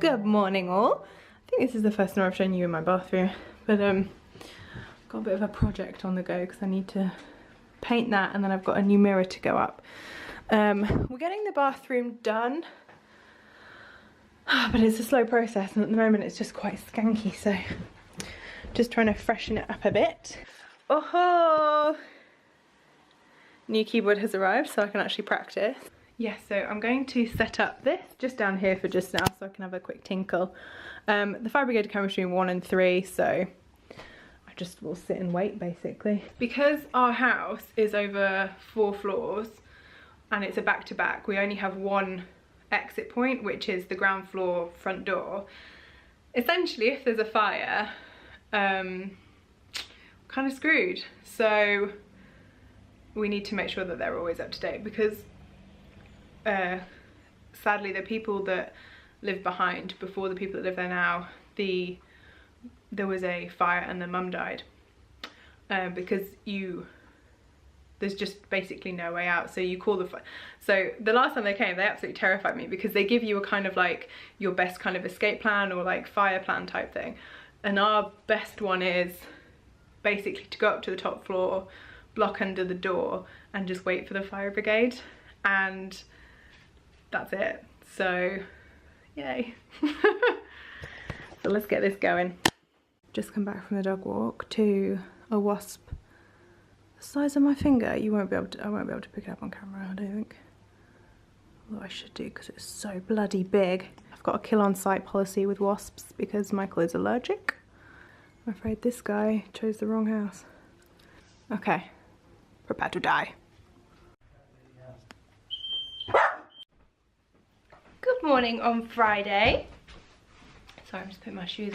Good morning all. I think this is the first time I've shown you in my bathroom, but got a bit of a project on the go because I need to paint that, and then I've got a new mirror to go up. We're getting the bathroom done, but it's a slow process, and at the moment it's just quite skanky, so just trying to freshen it up a bit. Oh, new keyboard has arrived so I can actually practice. Yes, so I'm going to set up this just down here for just now so I can have a quick tinkle. The fire brigade come between 1 and 3, so I just will sit and wait basically. Because our house is over 4 floors and it's a back-to-back, we only have one exit point, which is the ground floor front door. Essentially, if there's a fire, kind of screwed. So we need to make sure that they're always up to date, because sadly the people that live behind, before the people that live there now, there was a fire and the mum died, because there's just basically no way out. So you call the so the last time they came, they absolutely terrified me, because they give you a kind of like your best kind of escape plan or like fire plan type thing, and our best one is basically to go up to the top floor, block under the door and just wait for the fire brigade, and that's it. So yay. So let's get this going. Just come back from the dog walk to a wasp the size of my finger. I won't be able to pick it up on camera, I don't think. Although I should do, because it's so bloody big. I've got a kill on sight policy with wasps because Michael is allergic. I'm afraid this guy chose the wrong house. Okay, prepare to die. Good morning on Friday. Sorry, I'm just putting my shoes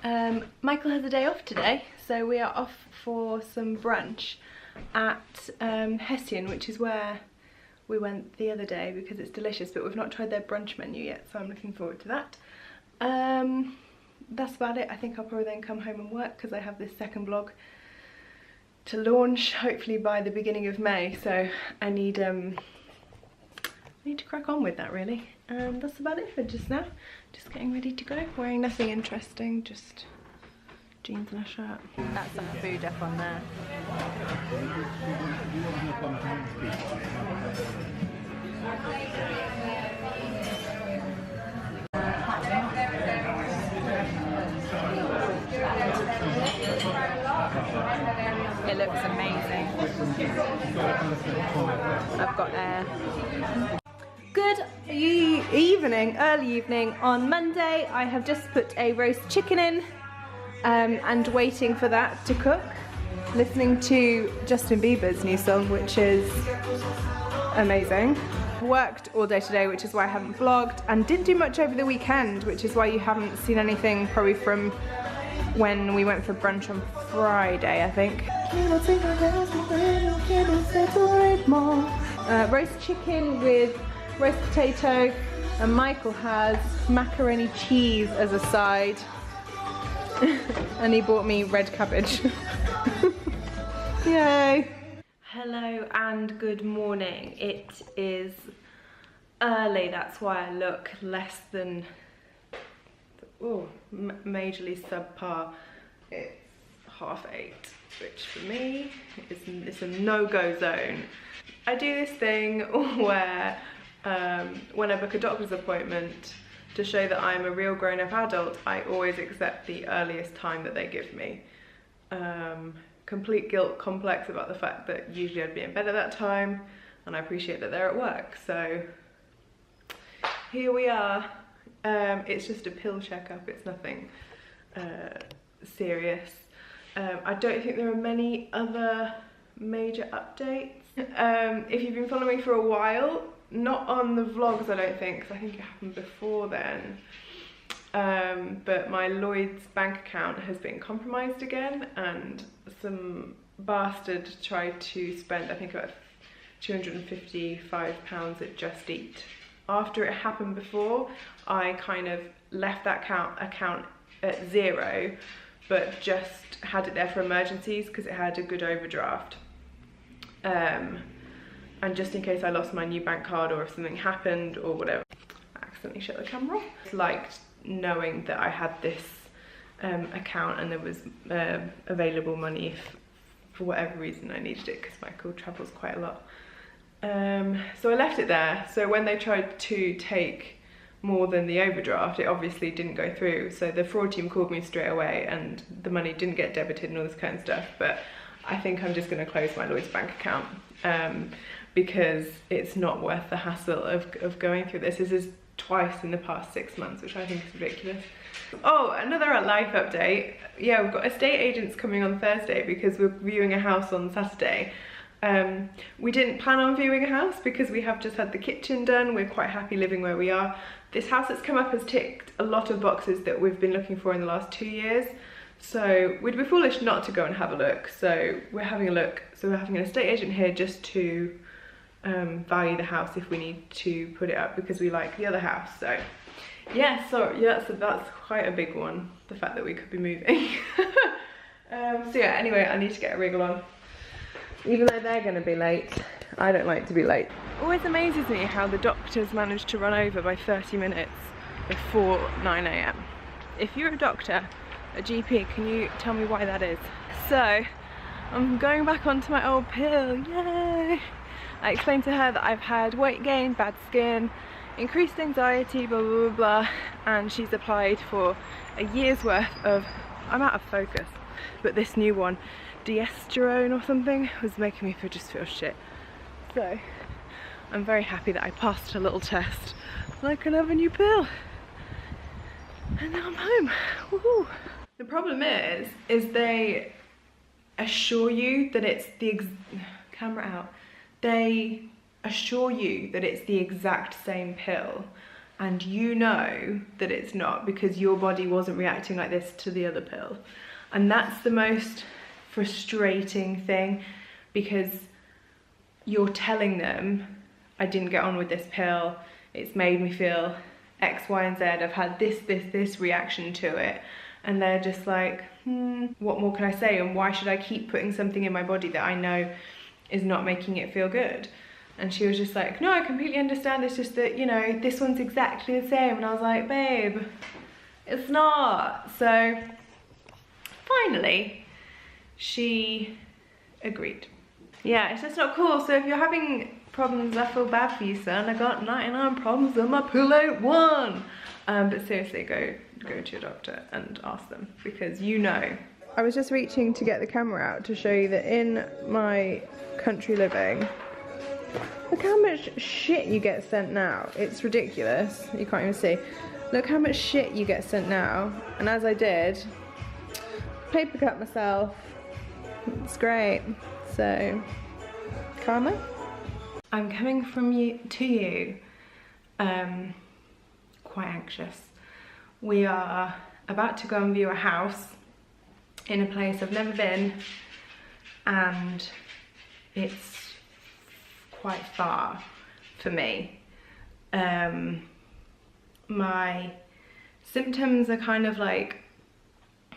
on. Michael has a day off today, so we are off for some brunch at Hessian, which is where we went the other day because it's delicious, but we've not tried their brunch menu yet, so I'm looking forward to that. That's about it. I think I'll probably then come home and work, because I have this second vlog to launch hopefully by the beginning of May, so I need to crack on with that really. And that's about it for just now. Just getting ready to go. Wearing nothing interesting, just jeans and a shirt. That's some food up on there. It looks amazing. I've got air. Good evening, early evening on Monday. I have just put a roast chicken in and waiting for that to cook. Listening to Justin Bieber's new song, which is amazing. Worked all day today, which is why I haven't vlogged, and didn't do much over the weekend, which is why you haven't seen anything probably from when we went for brunch on Friday, I think. Roast chicken with roast potato, and Michael has macaroni cheese as a side. And he bought me red cabbage. Yay! Hello and good morning. It is early, that's why I look less than majorly subpar. It's 8:30, which for me is a no-go zone. I do this thing where when I book a doctor's appointment, to show that I'm a real grown-up adult, I always accept the earliest time that they give me. Complete guilt complex about the fact that usually I'd be in bed at that time, and I appreciate that they're at work, so here we are. It's just a pill checkup, it's nothing serious. I don't think there are many other major updates. If you've been following me for a while, not on the vlogs I don't think, because I think it happened before then, but my Lloyds bank account has been compromised again, and some bastard tried to spend I think about £255 at Just Eat. After it happened before, I kind of left that account at 0, but just had it there for emergencies because it had a good overdraft. And just in case I lost my new bank card or if something happened or whatever. accidentally shut the camera off. I liked knowing that I had this account and there was available money if for whatever reason I needed it, because Michael travels quite a lot. So I left it there. So when they tried to take more than the overdraft, it obviously didn't go through. So the fraud team called me straight away and the money didn't get debited and all this kind of stuff. But I think I'm just going to close my Lloyds bank account because it's not worth the hassle of going through this. This is twice in the past 6 months, which I think is ridiculous. Oh, another life update. Yeah, we've got estate agents coming on Thursday because we're viewing a house on Saturday. We didn't plan on viewing a house because we have just had the kitchen done. We're quite happy living where we are. This house that's come up has ticked a lot of boxes that we've been looking for in the last 2 years. So we'd be foolish not to go and have a look. So we're having a look. So we're having an estate agent here just to value the house if we need to put it up because we like the other house. So yeah, so yeah, that's quite a big one, the fact that we could be moving. So yeah, anyway, I need to get a wriggle on. Even though they're going to be late, I don't like to be late. Always amazes me how the doctors managed to run over by 30 minutes before 9 AM. If you're a doctor, a GP, can you tell me why that is? So, I'm going back onto my old pill, yay! I explained to her that I've had weight gain, bad skin, increased anxiety, blah blah blah blah, and she's applied for a year's worth of, I'm out of focus, but this new one, deesterone or something, was making me just feel shit. So I'm very happy that I passed a little test and I can have a new pill. And now I'm home. Woohoo! The problem is they assure you that it's the camera out. They assure you that it's the exact same pill, and you know that it's not because your body wasn't reacting like this to the other pill. And that's the most frustrating thing, because you're telling them, I didn't get on with this pill, it's made me feel X, Y, and Z, I've had this reaction to it, and they're just like, what more can I say, and why should I keep putting something in my body that I know is not making it feel good? And she was just like, no, I completely understand, it's just that, you know, this one's exactly the same. And I was like, babe, it's not. So finally she agreed. Yeah, it's just not cool. So if you're having problems, I feel bad for you, son. I got 99 problems and my pill ain't one. But seriously, go to your doctor and ask them, because you know. I was just reaching to get the camera out to show you that in my country living, look how much shit you get sent now. It's ridiculous. You can't even see. Look how much shit you get sent now. And as I did, paper cut myself. It's great. So, karma. I'm coming from you to you, quite anxious. We are about to go and view a house in a place I've never been, and it's quite far for me. My symptoms are kind of like,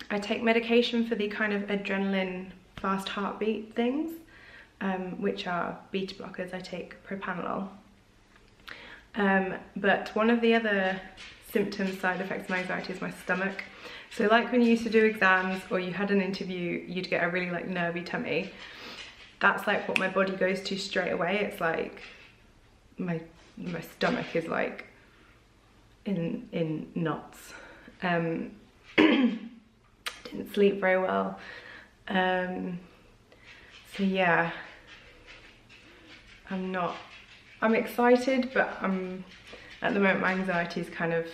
I take medication for the kind of adrenaline fast heartbeat things, which are beta blockers. I take propranolol. But one of the other symptoms, side effects of my anxiety is my stomach. So like when you used to do exams or you had an interview, you'd get a really like nervy tummy. That's like what my body goes to straight away. It's like my stomach is like in knots. Didn't sleep very well. So yeah, I'm excited, but at the moment my anxiety is kind of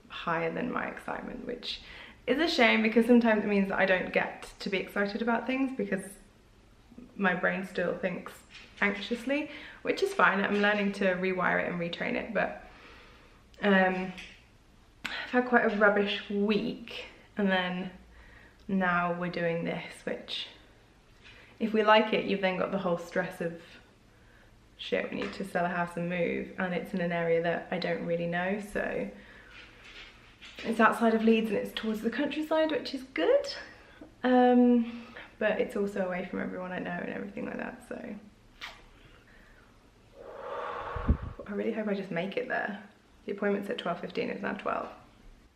higher than my excitement, which is a shame, because sometimes it means that I don't get to be excited about things because my brain still thinks anxiously, which is fine. I'm learning to rewire it and retrain it, but I've had quite a rubbish week, and then now we're doing this, which if we like it, you've then got the whole stress of shit, we need to sell a house and move, and it's in an area that I don't really know, so it's outside of Leeds and it's towards the countryside, which is good, but it's also away from everyone I know and everything like that, so I really hope I just make it there. The appointment's at 12:15, it's now 12.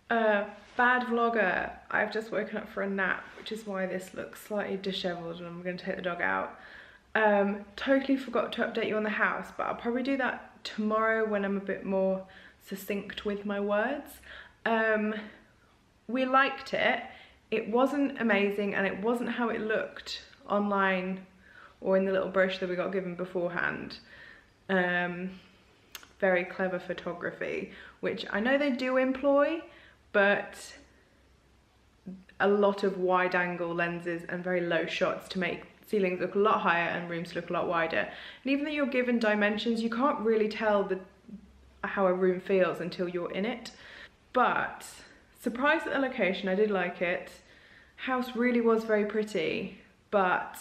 Bad vlogger, I've just woken up for a nap, which is why this looks slightly disheveled and I'm going to take the dog out. Totally forgot to update you on the house, but I'll probably do that tomorrow when I'm a bit more succinct with my words. We liked it. It wasn't amazing and it wasn't how it looked online or in the little brochure that we got given beforehand. Very clever photography, which I know they do employ, but a lot of wide angle lenses and very low shots to make ceilings look a lot higher and rooms look a lot wider. And even though you're given dimensions, you can't really tell how a room feels until you're in it. But surprised at the location, I did like it. House really was very pretty, but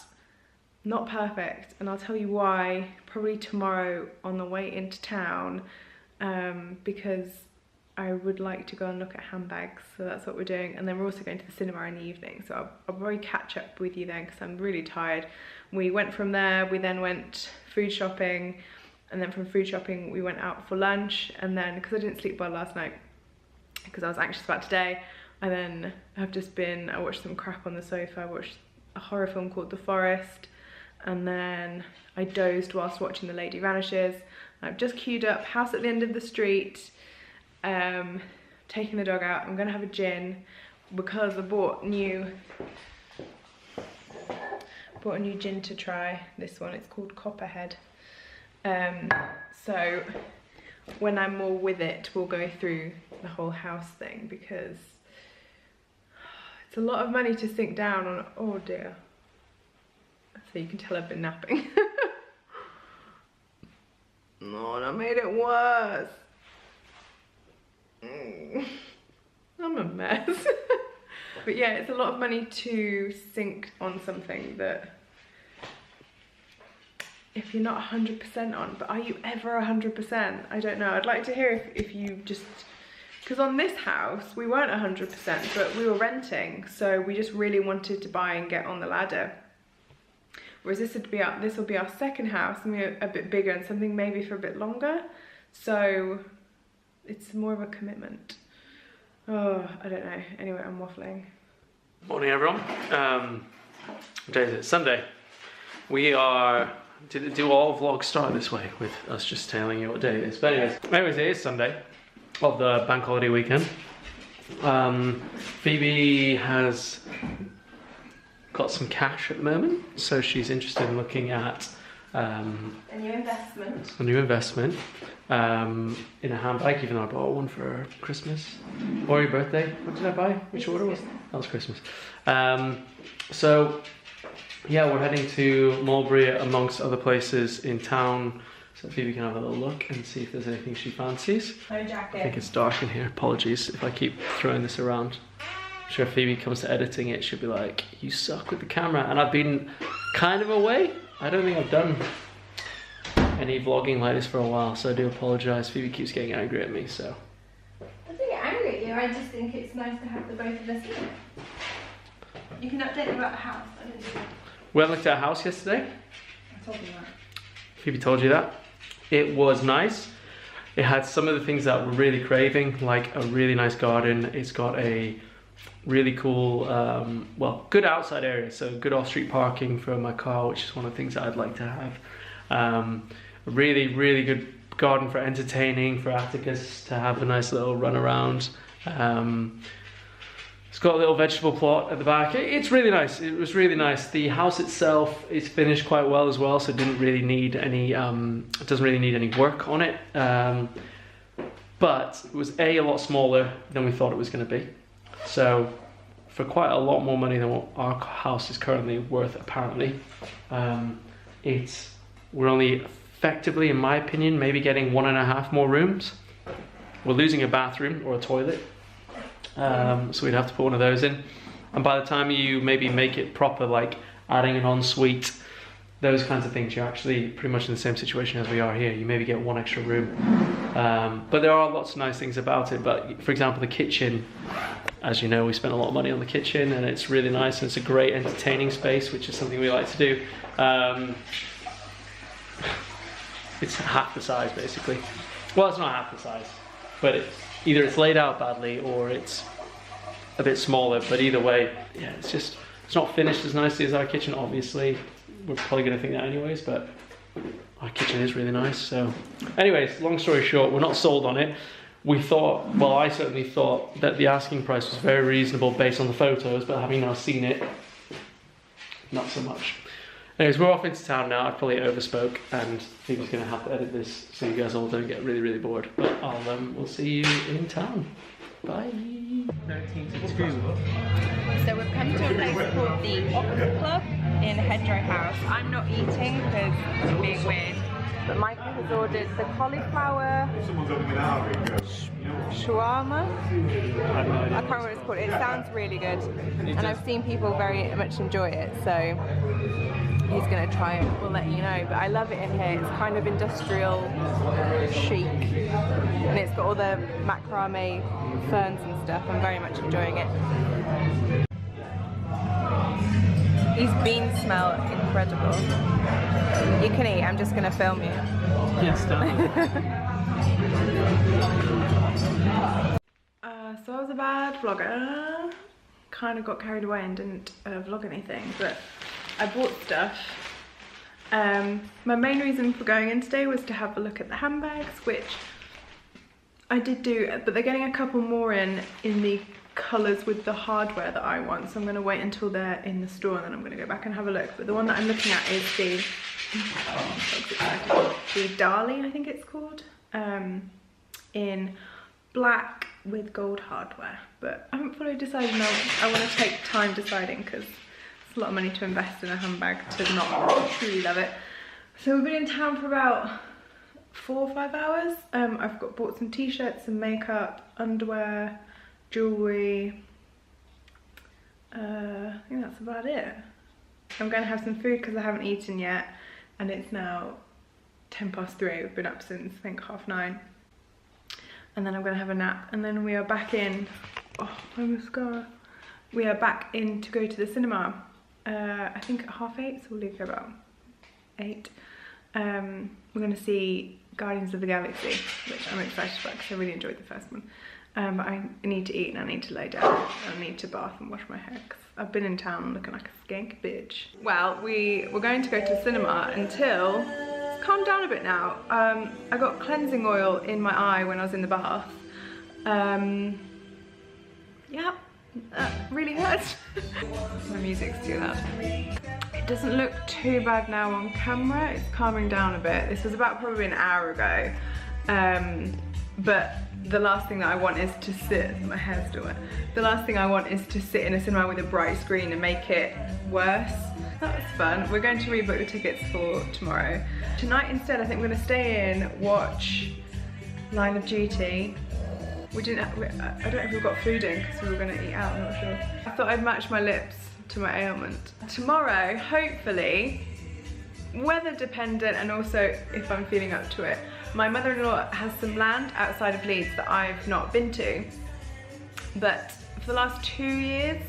not perfect, and I'll tell you why probably tomorrow on the way into town, because I would like to go and look at handbags, so that's what we're doing. And then we're also going to the cinema in the evening, so I'll probably catch up with you then because I'm really tired. We went from there, we then went food shopping, and then from food shopping we went out for lunch, and then because I didn't sleep well last night because I was anxious about today, and then I watched some crap on the sofa. I watched a horror film called The Forest, and then I dozed whilst watching The Lady Vanishes. I've just queued up House at the End of the Street, taking the dog out. I'm gonna have a gin because I bought a new gin to try. This one, it's called Copperhead. So when I'm more with it, we'll go through the whole house thing because it's a lot of money to sink down on. Oh dear. So you can tell I've been napping. No, that made it worse. I'm a mess. But yeah, it's a lot of money to sink on something that if you're not 100% on, but are you ever 100%? I don't know. I'd like to hear if you just, because on this house we weren't 100%, but we were renting, so we just really wanted to buy and get on the ladder. Whereas this will be our second house, and we're a bit bigger and something maybe for a bit longer. So it's more of a commitment. Oh, I don't know. Anyway, I'm waffling. Morning, everyone. What day is it? Sunday. Do all vlogs start this way with us just telling you what day it is? But anyways, it is Sunday of the bank holiday weekend. Phoebe has got some cash at the moment, so she's interested in looking at a new investment in a handbag, even though I bought one for Christmas or your birthday. What did I buy? Which order was it? That was Christmas. So yeah, we're heading to Mulberry amongst other places in town, so Phoebe can have a little look and see if there's anything she fancies. No jacket. I think it's dark in here. Apologies if I keep throwing this around. I'm sure if Phoebe comes to editing it, she'll be like, you suck with the camera. And I've been kind of away. I don't think I've done any vlogging like this for a while, so I do apologise. Phoebe keeps getting angry at me, so. I don't get angry at you, I just think it's nice to have the both of us in it. You can update me about the house. I didn't do that. We went and looked at a house yesterday. I told you that. Phoebe told you that. It was nice. It had some of the things that we're really craving, like a really nice garden. It's got a really cool, well, good outside area, so good off-street parking for my car, which is one of the things that I'd like to have. A really, really good garden for entertaining, for Atticus to have a nice little run around. It's got a little vegetable plot at the back. It's really nice. It was really nice. The house itself is finished quite well as well, so it didn't really need any, it doesn't really need any work on it. But it was a lot smaller than we thought it was going to be. So for quite a lot more money than what our house is currently worth, apparently, we're only effectively, in my opinion, maybe getting 1.5 more rooms. We're losing a bathroom or a toilet, so we'd have to put one of those in. And by the time you maybe make it proper, like adding an ensuite, those kinds of things, you're actually pretty much in the same situation as we are here. You maybe get 1 extra room. But there are lots of nice things about it. But for example, the kitchen, as you know, we spent a lot of money on the kitchen, and it's really nice, and it's a great entertaining space, which is something we like to do. It's half the size, basically. Well, it's not half the size. but either it's laid out badly or it's a bit smaller. But either way, yeah, it's not finished as nicely as our kitchen. Obviously, we're probably going to think that anyways, but our kitchen is really nice. So anyways, long story short, we're not sold on it. We thought, well, I certainly thought that the asking price was very reasonable based on the photos, but having now seen it, not so much. Anyways, we're off into town now. I probably overspoke, and Phoebe's going to have to edit this so you guys all don't get really, really bored. But we'll see you in town. Bye. 13 to 2. So we've come to a place called the Ox Club in Hedgerow House. I'm not eating because I'm being weird, but Michael has ordered the cauliflower shawarma. I can't remember what it's called. It sounds really good, and I've seen people very much enjoy it, so he's going to try it. We'll let you know. But I love it in here. It's kind of industrial chic, and it's got all the macrame ferns and stuff. I'm very much enjoying it. These beans smell incredible. You can eat. I'm just going to film you. Yes, So I was a bad vlogger. Kind of got carried away and didn't vlog anything, but I bought stuff. My main reason for going in today was to have a look at the handbags, which I did do, but they're getting a couple more in the colours with the hardware that I want, so I'm going to wait until they're in the store and then I'm going to go back and have a look. But the one that I'm looking at is the Dali, I think it's called, in black with gold hardware. But I haven't fully decided now. I want to take time deciding because it's a lot of money to invest in a handbag to not truly love it. So we've been in town for about 4 or 5 hours. I've bought some t-shirts, some makeup, underwear, jewellery. I think that's about it. I'm going to have some food because I haven't eaten yet, and it's now 3:10. We've been up since I think 9:30. And then I'm going to have a nap, and then we are back in. Oh, my mascara. We are back in to go to the cinema. I think at 8:30, so we'll leave here about 8. We're going to see Guardians of the Galaxy, which I'm excited about because I really enjoyed the first one. But I need to eat and I need to lay down. I need to bath and wash my hair because I've been in town looking like a skank bitch. Well, we were going to go to the cinema until it's calmed down a bit now. I got cleansing oil in my eye when I was in the bath. Yeah, that really hurts. My music's too loud. It doesn't look too bad now on camera. It's calming down a bit. This was about probably an hour ago. But the last thing that I want is to sit, my hair's still wet. The last thing I want is to sit in a cinema with a bright screen and make it worse. That was fun. We're going to rebook the tickets for tomorrow. Tonight instead, I think we're gonna stay in, watch Line of Duty. I don't know if we've got food in because we were gonna eat out, I'm not sure. I thought I'd match my lips to my ailment. Tomorrow, hopefully, weather dependent and also if I'm feeling up to it, my mother-in-law has some land outside of Leeds that I've not been to, but for the last 2 years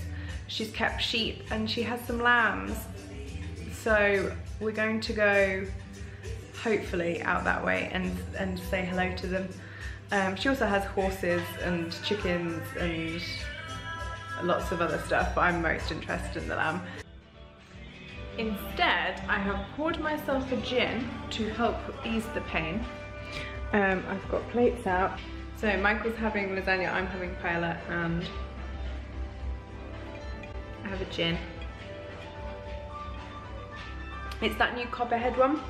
she's kept sheep and she has some lambs, so we're going to go hopefully out that way and say hello to them. She also has horses and chickens and lots of other stuff, but I'm most interested in the lamb. Instead, I have poured myself a gin to help ease the pain. I've got plates out. So Michael's having lasagna, I'm having paella, and I have a gin. It's that new Copperhead one.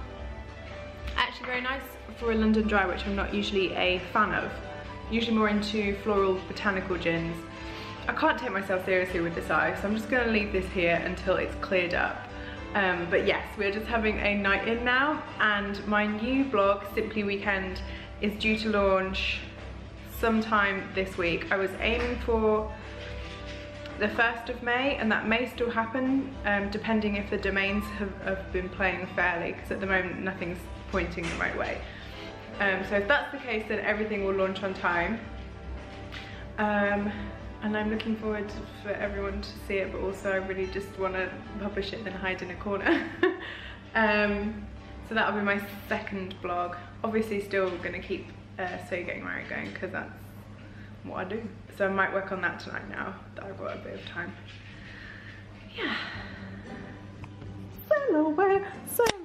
Actually very nice for a London dry, which I'm not usually a fan of. Usually more into floral botanical gins. I can't take myself seriously with this eye, so I'm just gonna leave this here until it's cleared up. But yes, we're just having a night in now, and my new blog, Simply Weekend, is due to launch sometime this week. I was aiming for the 1st of May, and that may still happen, depending if the domains have been playing fairly, because at the moment nothing's pointing the right way. So if that's the case, then everything will launch on time. And I'm looking forward for everyone to see it, but also I really just want to publish it and then hide in a corner. So that'll be my second blog. Obviously still going to keep So You're Getting Married going, because that's what I do. So I might work on that tonight now that I've got a bit of time. Yeah. Sail away, sail